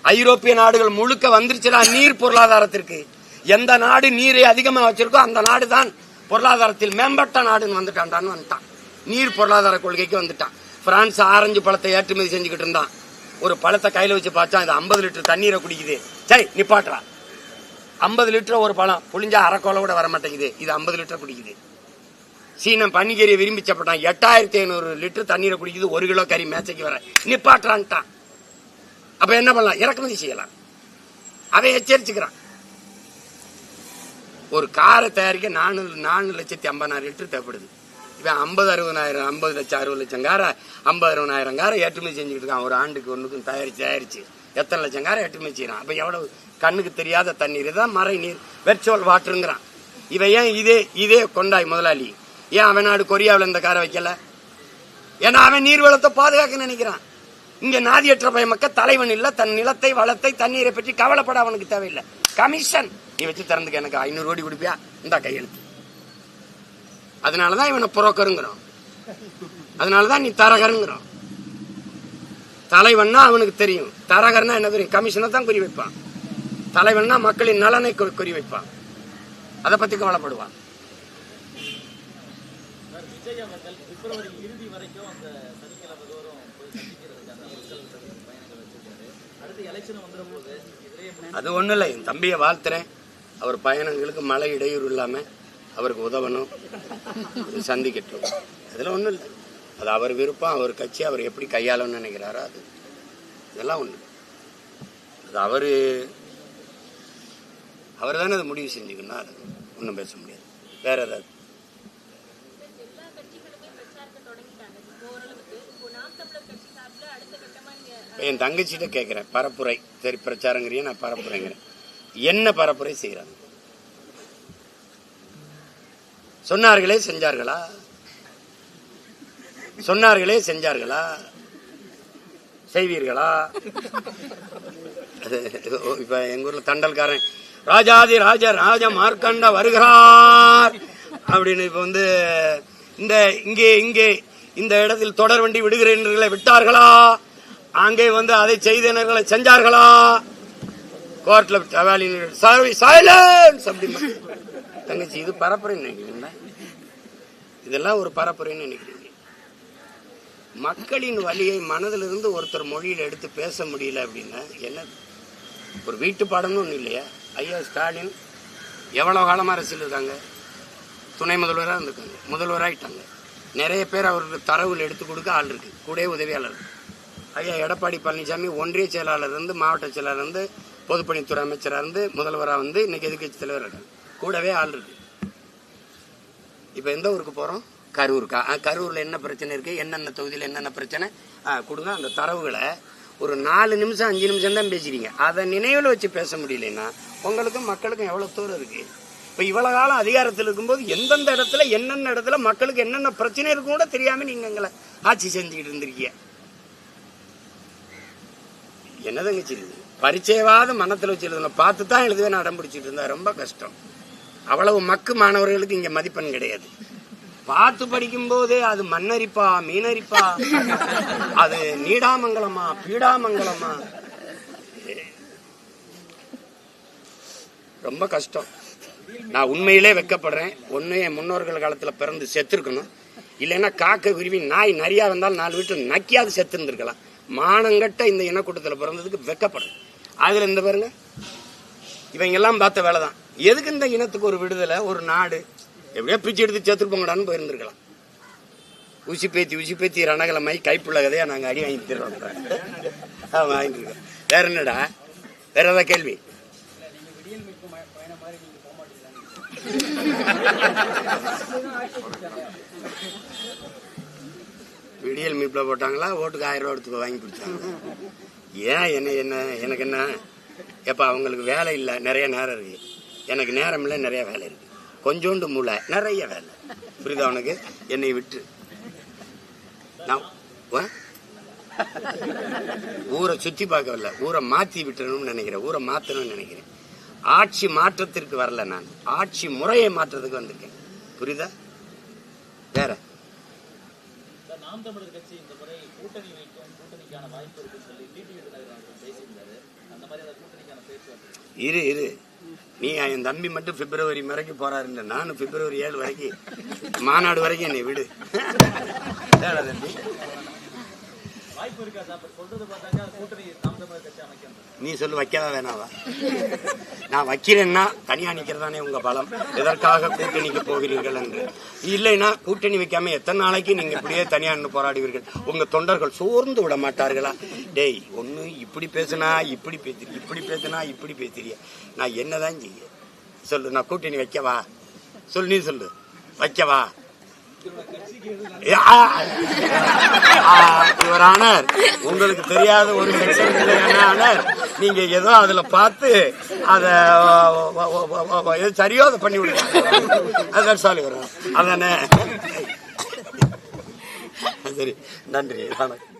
ஐரோப்பிய நாடுகள் முழுக்க வந்துருச்சுடா நீர் பொருளாதாரத்திற்கு. எந்த நாடு நீரை அதிகமா வச்சிருக்கோ அந்த நாடு தான் பொருளாதாரத்தில் மேம்பட்ட நாடுன்னு வந்துட்டான்டான்னு வந்துட்டான். நீர் பொருளாதார கொள்கைக்கு வந்துட்டான். பிரான்ஸ் ஆரஞ்சு பழத்தை ஏற்றுமதி செஞ்சுக்கிட்டு இருந்தான். ஒரு பழத்தை கையில வச்சு பார்த்தா இது 50 லிட்டர் தண்ணீரை குடிக்குது. சரி நிப்பாட்டுறா, 50 லிட்டர் ஒரு பழம் புளிஞ்சா அரைக்கோலை கூட வர மாட்டேங்குது, இது 50 லிட்டர் குடிக்குது. சீனம் பன்னிக்கறியை விரும்பி சாப்பிட்டான், 8500 லிட்டர் தண்ணீரை குடிக்குது, 1 கிலோ கறி மேச்சைக்கு வர. நிப்பாட்டுறான்ட்டான். அப்ப என்ன பண்ணலாம்? இறக்குமதி செய்யலாம். அதை எச்சரிச்சுக்கிறான். ஒரு காரை தயாரிக்க 4,50,000 லிட்டர் தேவைப்படுது. இவன் 50,60,000 50 லட்சம் 60 லட்சம் காரை 50,60,000 காரை ஏற்றுமதி செஞ்சுக்கிட்டு இருக்கான். ஒரு ஆண்டுக்கு ஒன்றுக்கும் தயாரிச்சு எத்தனை லட்சம் காரை ஏற்றுமதி செய்யறான். அப்ப எவ்வளவு கண்ணுக்கு தெரியாத தண்ணீர் தான் மறை நீர், வெர்ச்சுவல் வாட்டருங்கிறான். இவன் ஏன் இதே கொண்டாய் முதலாளி ஏன் அவன் நாடு கொரியாவில் இந்த காரை வைக்கல? ஏன்னா அவன் நீர் வளத்தை பாதுகாக்க நினைக்கிறான். இங்க நாதியற்ற பயமக்க தலைவன் இல்ல, தன் நிலத்தை வளத்தை தண்ணீரை பற்றி கவலைப்பட அவனுக்கு தேவையில்லை. கமிஷன் நீ வச்சு திறந்துக்க, எனக்கு 500 கோடி கொடுப்பியா, இந்த கையெழுத்து. அதனாலதான் இவனை புரோக்கருங்கிறோம், அதனாலதான் நீ தரகருங்கிறோம். தலைவன்னா அவனுக்கு தெரியும், தரகர்னா என்ன தெரியும்? கமிஷனை தான் குறி வைப்பான். தலைவன்னா மக்களின் நலனை குறி வைப்பான், அதை பத்தி கவலைப்படுவான். விஜய் அவர்கள் பிப்ரவரி இறுதி வரைக்கும் அந்த சனிக்கிழமை தோறும் போய் சந்திக்கிறதுக்கான பயணங்கள் வச்சிருக்காரு. அடுத்து எலெக்ஷன் வந்துட போது அது ஒண்ணும் இல்லை. என் தம்பியை வாழ்த்துறேன். அவர் பயணங்களுக்கு மழை இடையூறு இல்லாம அவருக்கு உதவணும், சந்திக்கட்டும். அதுல ஒண்ணும் இல்லை. அது அவர் விருப்பம், அவர் கட்சி, அவர் எப்படி கையாளணும்னு நினைக்கிறாரோ அது. இதெல்லாம் ஒண்ணு. அது அவர் தானே அதை முடிவு செஞ்சுக்கணும். அது ஒன்றும் பேச முடியாது. வேற ஏதாவது என் தங்கச்சிட்ட கேட்கிறேன். பரப்புரை சரி பிரச்சாரங்கிறிய, நான் பரப்புரைங்கிறேன். என்ன பரப்புரை செய்யறாங்க? சொன்னார்களே செஞ்சார்களா? சொன்னார்களே செஞ்சார்களா? செய்வீர்களா? இப்ப எங்க ஊர்ல தண்டல்காரன் ராஜாதி ராஜ ராஜ மார்க்கண்ட வருகிறார் அப்படின்னு இப்ப வந்து இங்கே இந்த இடத்தில் தொடர் வண்டி விடுகிறவர்களை விட்டார்களா? அங்கே வந்து அதை செய்தவர்களை செஞ்சார்களா? கோர்ட்ல தங்கச்சி இது பரப்புரைன்னு நினைக்கிறீங்களா? இதெல்லாம் ஒரு பரப்புரைன்னு நினைக்கிறீங்க? மக்களின் வழியை மனதிலிருந்து ஒருத்தர் மொழியில் எடுத்து பேச முடியல அப்படின்னா என்ன? ஒரு வீட்டு பாடம்னு ஒண்ணு இல்லையா? ஐயா ஸ்டாலின் எவ்வளவு காலமா அரசியல் இருக்காங்க? துணை முதல்வராக இருந்திருக்காங்க, முதல்வராயிட்டாங்க. நிறைய பேர் அவருக்கு தரவுகள் எடுத்து கொடுக்க ஆள் இருக்கு, கூட உதவியாளர். ஐயா எடப்பாடி பழனிசாமி ஒன்றிய செயலாளர் இருந்து, மாவட்ட செயலாளர் இருந்து, பொதுப்பணித்துறை அமைச்சராக இருந்து, முதல்வராக வந்து இன்னைக்கு எதிர்கட்சி தலைவர் இருக்காங்க, கூடவே ஆள் இருக்கு. இப்ப எந்த ஊருக்கு போறோம்? கரூருக்கா? கரூர்ல என்ன பிரச்சனை இருக்கு, என்னென்ன தொகுதியில் என்னென்ன பிரச்சனை கொடுங்க. அந்த தரவுகளை ஒரு 4 நிமிஷம் 5 நிமிஷம் தான் பேசுறீங்க. அதை நினைவுல வச்சு பேச முடியலன்னா உங்களுக்கும் மக்களுக்கும் எவ்வளவு தூரம் இருக்கு? இப்ப இவ்வளவு காலம் அதிகாரத்தில் இருக்கும்போது எந்தெந்த இடத்துல என்னென்ன இடத்துல மக்களுக்கு என்னென்ன பிரச்சனை இருக்கும் கூட தெரியாம நீங்க எங்களை ஆட்சி செஞ்சுக்கிட்டு இருந்திருக்கீங்க. என்னதங்க செய்யுது? பரிச்சயவாத மனத்துல வச்சு எழுதணும், பார்த்து தான் எழுதுவேன் அடம் பிடிச்சிட்டு இருந்தா ரொம்ப கஷ்டம். அவ்வளவு மக்கு மாணவர்களுக்கு இங்க மதிப்பெண் கிடையாது. பார்த்து படிக்கும் போது அது மண்ணரிப்பா மீனரிப்பா, அது நீடாமங்கலமா பீடாமங்கலமா, ரொம்ப கஷ்டம். நான் உண்மையிலே வெக்கப்படுறேன். ஒன்னு என் முன்னோர்கள் காலத்துல பிறந்து செத்துருக்கணும், இல்லைன்னா காக்க குருவி நாய் நிறையா வந்தாலும் 4 வீட்டுல நக்கியாவது செத்து இருந்திருக்கலாம். மானங்கட்ட இந்த இனக்கூட்டத்தில் பிறந்ததுக்கு வெக்கப்படுறேன். அதுல இந்த பாருங்க, இவங்க எல்லாம் பார்த்த வேலைதான். எதுக்கு இந்த இனத்துக்கு ஒரு விடுதலை, ஒரு நாடு? எப்படியோ பிச்சு எடுத்து சேர்த்துருப்போங்கடான்னு போயிருந்திருக்கலாம். உசி பேத்தி ரணகலமை கைப்புள்ள கதையா நாங்க அடி வாங்கி தருவோம். வாங்கிட்டு இருக்கோம். வேற என்னடா? வேற ஏதாவது கேள்வி? விடியல் மீட்ல போட்டாங்களா? ஓட்டுக்கு 1000 ரூபா எடுத்து வாங்கி பிடிச்சாங்க. ஏன் என்ன எனக்கு என்ன? எப்ப அவங்களுக்கு வேலை இல்லை, நிறைய நேரம் இருக்கு. எனக்கு நேரம் இல்லை, நிறைய வேலை இருக்கு. கொஞ்சோண்டு மூளை, நிறைய வேலை. புரியுதா உனக்கு? என்னை விட்டு நான் ஊரை சுத்தி பார்க்கவில்லை, ஊரை மாத்தி விட்டுறணும்னு நினைக்கிறேன், ஊரை மாத்தணும்னு நினைக்கிறேன். ஆட்சி மாற்றத்திற்கு வரல, நான் ஆட்சி முறையை மாற்றத்துக்கு வந்திருக்கேன். புரியுதா? வேற நாம் தமிழர் கட்சி இந்த முறை கூட்டணி வைக்கும், கூட்டணிக்கான வாய்ப்பு இருக்குன்னு சொல்லி டிடிவி தினகரன் பேசியிருந்தாரு. அந்த மாதிரி அந்த கூட்டணிக்கான பேச்சுவார்த்தை இரு. நீ என் தம்பி மட்டும் பிப்ரவரி வரைக்கும் போறாரு, நானும் பிப்ரவரி 7 வரைக்கும் மாநாடு வரைக்கும் என்னை விடு. தம்பி வாய்ப்பு இருக்காது. அப்ப சொல்றது பார்த்தாக்கா கூட்டணி நாம் தமிழர் கட்சி அமைக்கணும். நீ சொல்லு, வைக்கதான் வேணாவா? நான் வைக்கிறேன்னா தனியா நிக்கிறதானே உங்க பலம். எதற்காக கூட்டணிக்கு போகிறீர்கள் என்று. இல்லைன்னா கூட்டணி வைக்காம எத்தனை நாளைக்கு நீங்க இப்படியே தனியா நின்று போராடுவீர்கள்? உங்க தொண்டர்கள் சோர்ந்து விட மாட்டார்களா? டேய், ஒண்ணு இப்படி பேசுனா இப்படி பேசுறீ, இப்படி பேசுனா இப்படி பேசுறிய, நான் என்னதான் செய்ய? சொல்லு, நான் கூட்டணி வைக்கவா? சொல்லு, நீ சொல்லு, வைக்கவா? ஆனர், உங்களுக்கு தெரியாத ஒரு செக்ஷன், நீங்க ஏதோ அதுல பார்த்து அத சரியோ அதை பண்ணி விடுங்க. அதான் சாலி வரும், அதானே? சரி, நன்றி, வணக்கம்.